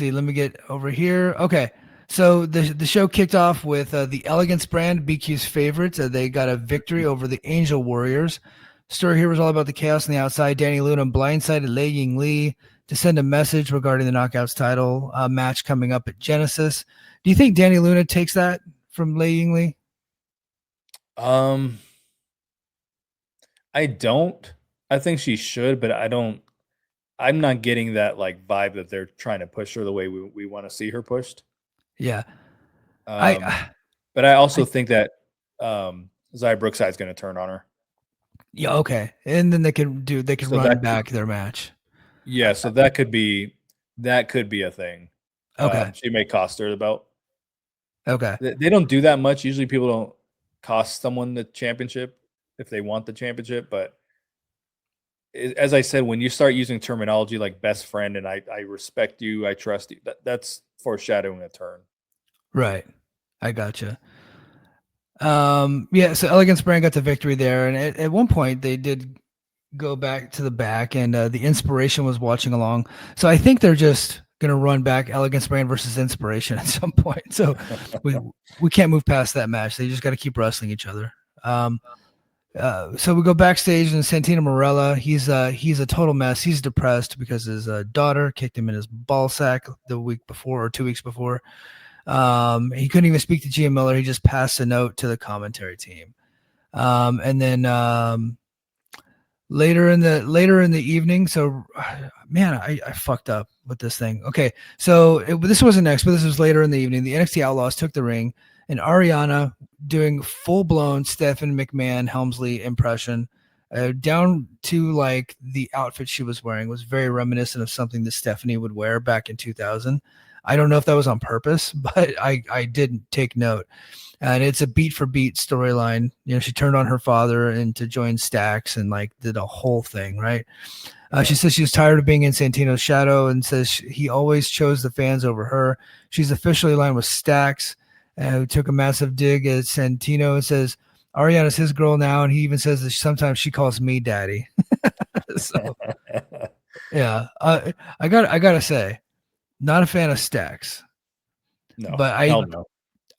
See, let me get over here. Okay. So the show kicked off with the Elegance brand, BQ's favorites. They got a victory over the Angel Warriors. Story here was all about the chaos on the outside. Danny Luna blindsided Lei Ying Li to send a message regarding the Knockouts title match coming up at Genesis. Do you think Danny Luna takes that from Lei Ying Li? I don't. I think she should, but I don't. I'm not getting that like vibe that they're trying to push her the way we want to see her pushed. Yeah. Um, I, but I also I think that Zaya Brookside's going to turn on her. yeah, okay. And then they could So run that back their match. yeah, so that could be a thing. Okay. She may cost her the belt. Okay. They don't do that much. Usually, people don't cost someone the championship if they want the championship. But as I said, when you start using terminology like best friend and I respect you, I trust you, that's foreshadowing a turn. Right. I gotcha. Yeah, so Elegance Brand got the victory there, and at one point they did go back to the back, and the Inspiration was watching along. So I think they're just gonna run back Elegance Brand versus Inspiration at some point. So we can't move past that match. They just got to keep wrestling each other. So we go backstage, and Santino Marella, he's a total mess. He's depressed because his daughter kicked him in his ball sack the week before or 2 weeks before. He couldn't even speak to GM Miller. He just passed a note to the commentary team. And then later in the evening, so man, I fucked up with this thing. Okay, so this wasn't next, but this was later in the evening. The NXT Outlaws took the ring, and Ariana doing full blown Stephen McMahon Helmsley impression. Down to like the outfit she was wearing was very reminiscent of something that Stephanie would wear back in 2000. I don't know if that was on purpose, but I didn't take note. And it's a beat for beat storyline. You know, she turned on her father and to join Stax and like did a whole thing, right? She says she was tired of being in Santino's shadow and says he always chose the fans over her. She's officially aligned with Stax, who took a massive dig at Santino and says Ariana's his girl now, and he even says that sometimes she calls me daddy. So yeah, I gotta say, not a fan of Stax, No, but hell no.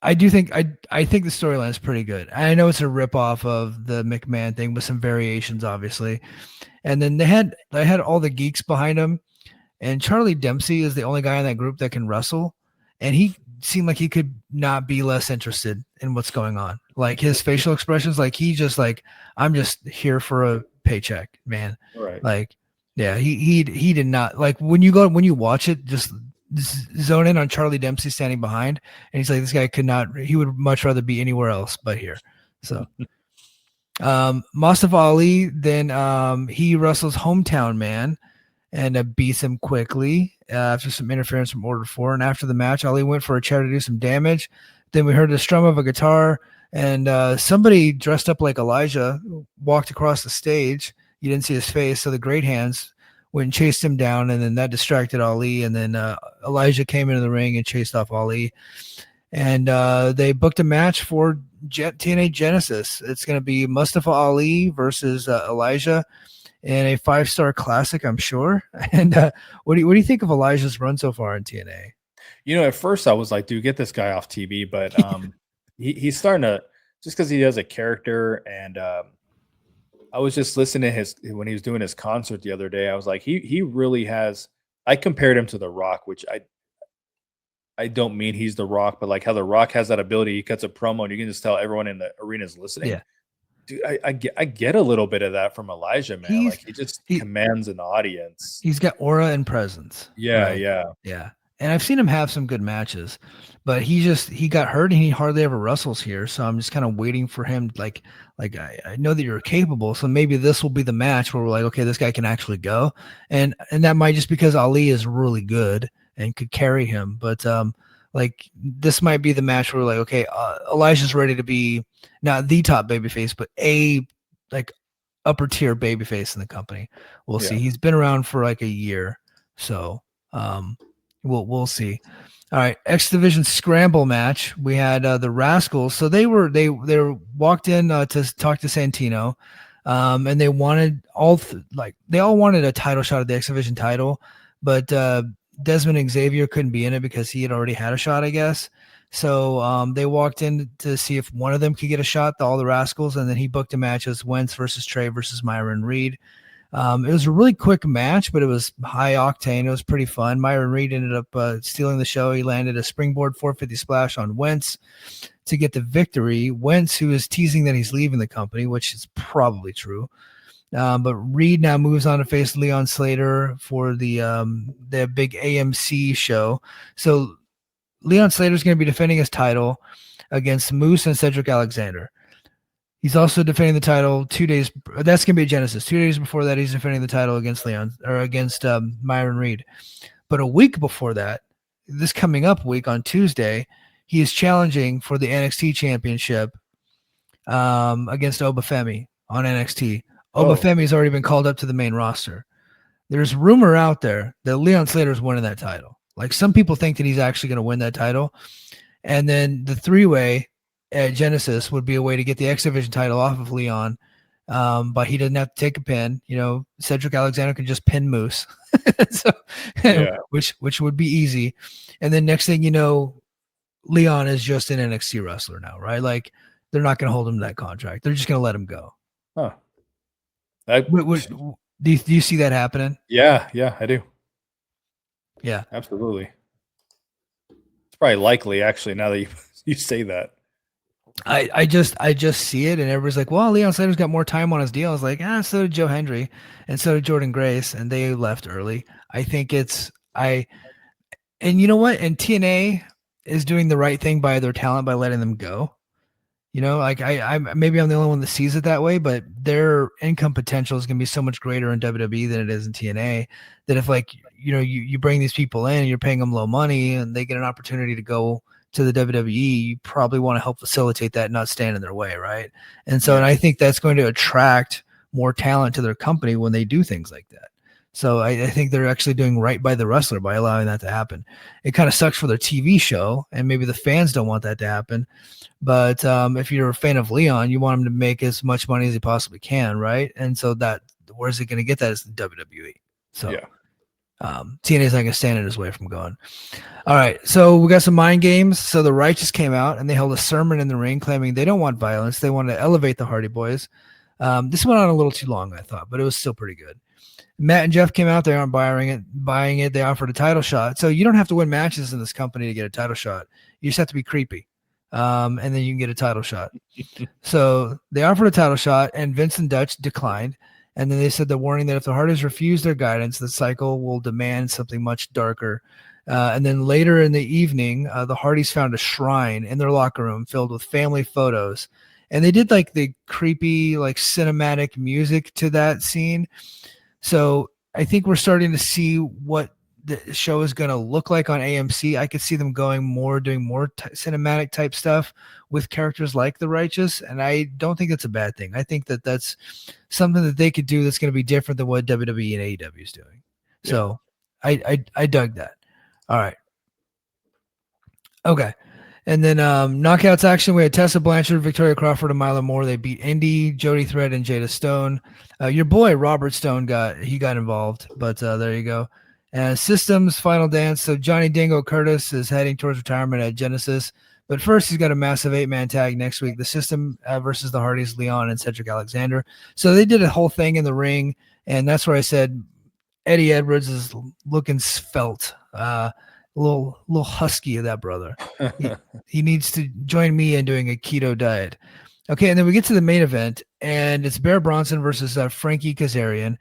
I do think I think the storyline is pretty good. I know it's a ripoff of the McMahon thing with some variations, obviously. And then they had all the geeks behind him, and Charlie Dempsey is the only guy in that group that can wrestle, and he seemed like he could not be less interested in what's going on. Like his facial expressions, like he just like I'm just here for a paycheck, man. Right. Like yeah, he did not like when you watch it, just zone in on Charlie Dempsey standing behind, and he's like, this guy could not. He would much rather be anywhere else but here. So, Mustafa Ali then he wrestles Hometown Man and beats him quickly after some interference from Order 4. And after the match, Ali went for a chair to do some damage. Then we heard the strum of a guitar, and somebody dressed up like Elijah walked across the stage. You didn't see his face, so the Great Hands went and chased him down, and then that distracted Ali. And then Elijah came into the ring and chased off Ali. And they booked a match for TNA Genesis. It's going to be Mustafa Ali versus Elijah in a 5-star classic, I'm sure. And what do you think of Elijah's run so far in TNA? You know, at first I was like, dude, get this guy off TV. But he's starting to, just because he has a character. And I was just listening to when he was doing his concert the other day. I was like, he really has. I compared him to The Rock, which I don't mean he's The Rock, but like how The Rock has that ability. He cuts a promo and you can just tell everyone in the arena is listening. Yeah. Dude, I get a little bit of that from Elijah, man. Like he commands an audience. He's got aura and presence. Yeah, right? yeah. And I've seen him have some good matches, but he got hurt and he hardly ever wrestles here. So I'm just kind of waiting for him. Like I know that you're capable, so maybe this will be the match where we're like, okay, this guy can actually go, and that might just because Ali is really good and could carry him. But like this might be the match where we're like, okay, Elijah's ready to be not the top babyface, but a like upper tier babyface in the company. We'll see. He's been around for like a year, so we'll see. All right, X Division Scramble match. We had the Rascals. So they walked in to talk to Santino, and they wanted they all wanted a title shot at the X Division title, but Desmond Xavier couldn't be in it because he had already had a shot, I guess. So they walked in to see if one of them could get a shot, all the Rascals, and then he booked a match as Wentz versus Trey versus Myron Reed. It was a really quick match, but it was high octane. It was pretty fun. Myron Reed ended up stealing the show. He landed a springboard 450 splash on Wentz to get the victory. Wentz, who is teasing that he's leaving the company, which is probably true. But Reed now moves on to face Leon Slater for the big AMC show. So Leon Slater is going to be defending his title against Moose and Cedric Alexander. He's also defending the title 2 days. That's going to be a Genesis. 2 days before that, he's defending the title against Myron Reed. But a week before that, this coming up week on Tuesday, he is challenging for the NXT Championship against Obafemi on NXT. Obafemi has already been called up to the main roster. There's rumor out there that Leon Slater is winning that title. Like, some people think that he's actually going to win that title. And then the three-way at Genesis would be a way to get the X Division title off of Leon, but he doesn't have to take a pin. Cedric Alexander can just pin Moose, which would be easy. And then next thing you know, Leon is just an NXT wrestler now, right? Like, they're not going to hold him to that contract. They're just going to let him go. Huh. Do you see that happening? Yeah, I do. Yeah, absolutely. It's probably likely, actually, now that you say that. I just see it, and everybody's like, well, Leon Slater's got more time on his deal. I was like, so did Joe Hendry, and so did Jordan Grace, and they left early. I think and you know what? And TNA is doing the right thing by their talent by letting them go. Like maybe I'm the only one that sees it that way, but their income potential is going to be so much greater in WWE than it is in TNA. That if you bring these people in, you're paying them low money, and they get an opportunity to go to the WWE, you probably want to help facilitate that, not stand in their way, right? And so, and I think that's going to attract more talent to their company when they do things like that. So I think they're actually doing right by the wrestler by allowing that to happen. It kind of sucks for their TV show, and maybe the fans don't want that to happen. But if you're a fan of Leon, you want him to make as much money as he possibly can, right? And so where's he going to get that? Is the WWE. So TNA's not going to stand in his way from going. All right, so we got some mind games. So the Righteous came out, and they held a sermon in the ring claiming they don't want violence. They want to elevate the Hardy Boys. This went on a little too long, I thought, but it was still pretty good. Matt and Jeff came out. They aren't buying it. They offered a title shot. So you don't have to win matches in this company to get a title shot. You just have to be creepy. And then you can get a title shot. So they offered a title shot, and Vince and Dutch declined. And then they said the warning that if the Hardys refuse their guidance, the cycle will demand something much darker. And then later in the evening, the Hardys found a shrine in their locker room filled with family photos. And they did like the creepy, like cinematic music to that scene. So I think we're starting to see what the show is going to look like on AMC. I could see them doing more cinematic type stuff with characters like the Righteous, and I don't think that's a bad thing. I think that that's something that they could do that's going to be different than what WWE and AEW is doing. Yeah. So I dug that. All right. Okay. And then knockouts action, we had Tessa Blanchard, Victoria Crawford, and Mila Moore. They beat Indy, Jody Thread, and Jada Stone. Your boy Robert Stone got involved, but there you go. And Systems final dance. So Johnny Dingo Curtis is heading towards retirement at Genesis, but first he's got a massive 8-man tag next week. The System versus the Hardys, Leon and Cedric Alexander. So they did a whole thing in the ring, and that's where I said Eddie Edwards is looking svelte. A little husky of that brother. He needs to join me in doing a keto diet. Okay, and then we get to the main event, and it's Bear Bronson versus Frankie Kazarian,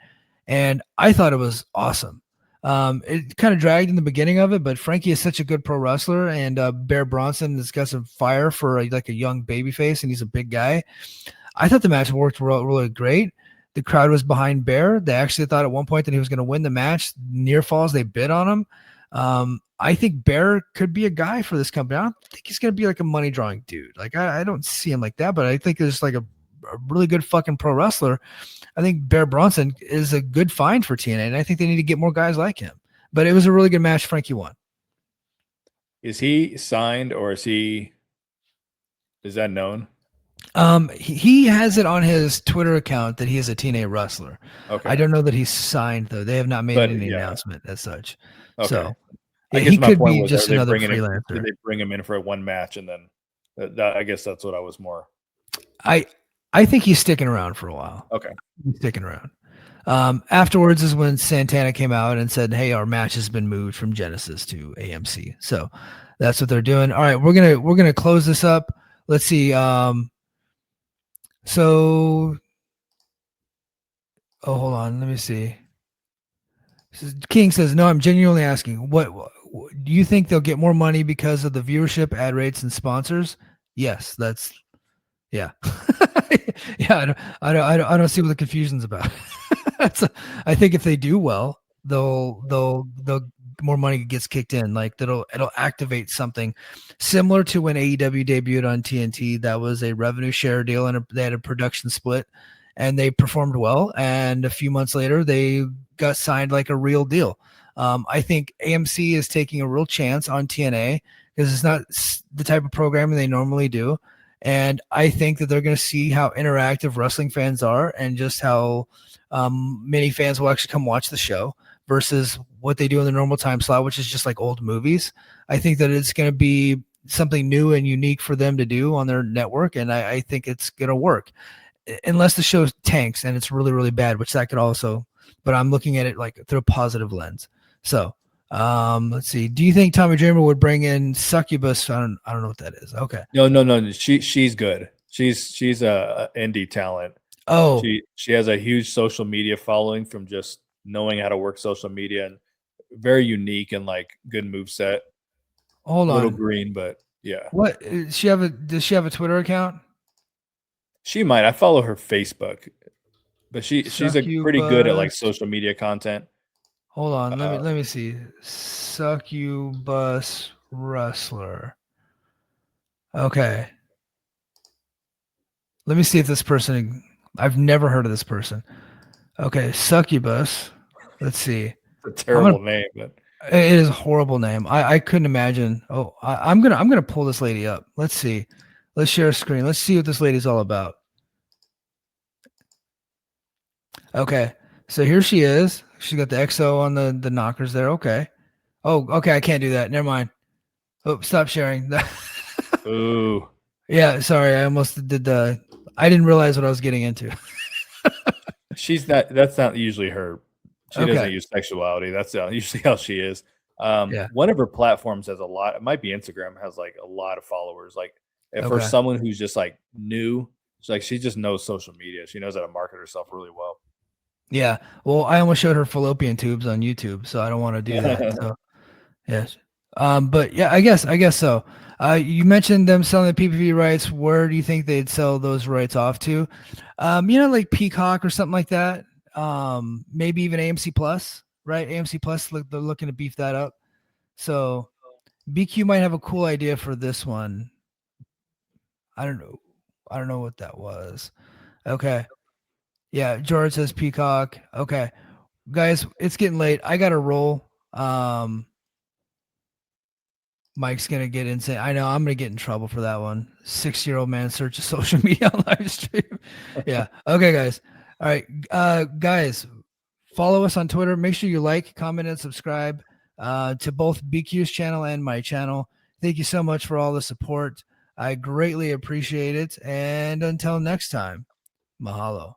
and I thought it was awesome. It kind of dragged in the beginning of it, but Frankie is such a good pro wrestler, and Bear Bronson has got some fire for like a young babyface, and he's a big guy. I thought the match worked really great. The crowd was behind Bear. They actually thought at one point that he was going to win the match. Near falls, they bid on him. I think Bear could be a guy for this company. I don't think he's going to be like a money drawing dude. Like I don't see him like that, but I think there's like a really good fucking pro wrestler. I think Bear Bronson is a good find for TNA, and I think they need to get more guys like him. But it was a really good match. Frankie won. Is he signed, or is that known? He has it on his Twitter account that he is a TNA wrestler. Okay. I don't know that he's signed though. They have not made any announcement as such. Okay. So I Yeah, guess he my could point be was, are just they another bringing him? Did freelancer. they bring him in for one match and then? I guess that's what I was more. I I think he's sticking around for a while. Okay. He's sticking around. Afterwards is when Santana came out and said, "Hey, our match has been moved from Genesis to AMC." So that's what they're doing. All right, we're gonna close this up. Let's see. So hold on. Let me see. King says, "No, I'm genuinely asking. What do you think they'll get more money because of the viewership, ad rates, and sponsors?" Yes, that's yeah, yeah. I don't see what the confusion's about. I think if they do well, they'll more money gets kicked in. Like it'll activate something similar to when AEW debuted on TNT. That was a revenue share deal and they had a production split, and they performed well. And a few months later, they got signed like a real deal. I think AMC is taking a real chance on TNA because it's not the type of programming they normally do. And I think that they're going to see how interactive wrestling fans are and just how many fans will actually come watch the show versus what they do in the normal time slot, which is just like old movies. I think that it's going to be something new and unique for them to do on their network. And I think it's going to work unless the show tanks and it's really, really bad, which that could also, but I'm looking at it like through a positive lens. So let's see. Do you think Tommy Dreamer would bring in Succubus? I don't know what that is. Okay. No. She's good. She's a indie talent. Oh, She has a huge social media following from just knowing how to work social media and very unique and like good move set. hold A little on. green, but yeah. What does she have a Twitter account? She might. I follow her Facebook, but she's a pretty good at like Succubus. social media content. Hold on. Let me Uh, let me see. Succubus wrestler. Okay. Let me see if this person. I've never heard of this person. Okay, Succubus. Let's see. it's a I'm gonna. terrible name, but It is a horrible name. I couldn't imagine. Oh, I'm gonna pull this lady up. Let's see. Let's share a screen. Let's see what this lady's all about. Okay, so here she is. She's got the XO on the knockers there. Okay. Oh, okay. I can't do that. Never mind. Oh, stop sharing. ooh, Yeah, sorry. I almost did the. I didn't realize what I was getting into. she's not. That's not usually her. She Okay. doesn't use sexuality. That's usually how she is. Yeah. One of her platforms has a lot. It might be Instagram has like a lot of followers. Like if for Okay. someone who's just like new, she just knows social media. She knows how to market herself really well. Yeah. Well, I almost showed her fallopian tubes on YouTube, so I don't want to do that. So yes. But yeah, I guess so. You mentioned them selling the PPV rights. Where do you think they'd sell those rights off to? Like Peacock or something like that. Maybe even AMC Plus, right? AMC Plus, they're looking to beef that up. So BQ might have a cool idea for this one. I don't know. I don't know what that was. Okay. Yeah, George says Peacock. Okay. Guys, it's getting late. I gotta roll. Mike's gonna get insane. I know I'm gonna get in trouble for that one. 6-year-old man searches social media on live stream. Yeah. Okay, guys. All right. Guys, follow us on Twitter. Make sure you like, comment, and subscribe to both BQ's channel and my channel. Thank you so much for all the support. I greatly appreciate it. And until next time, mahalo.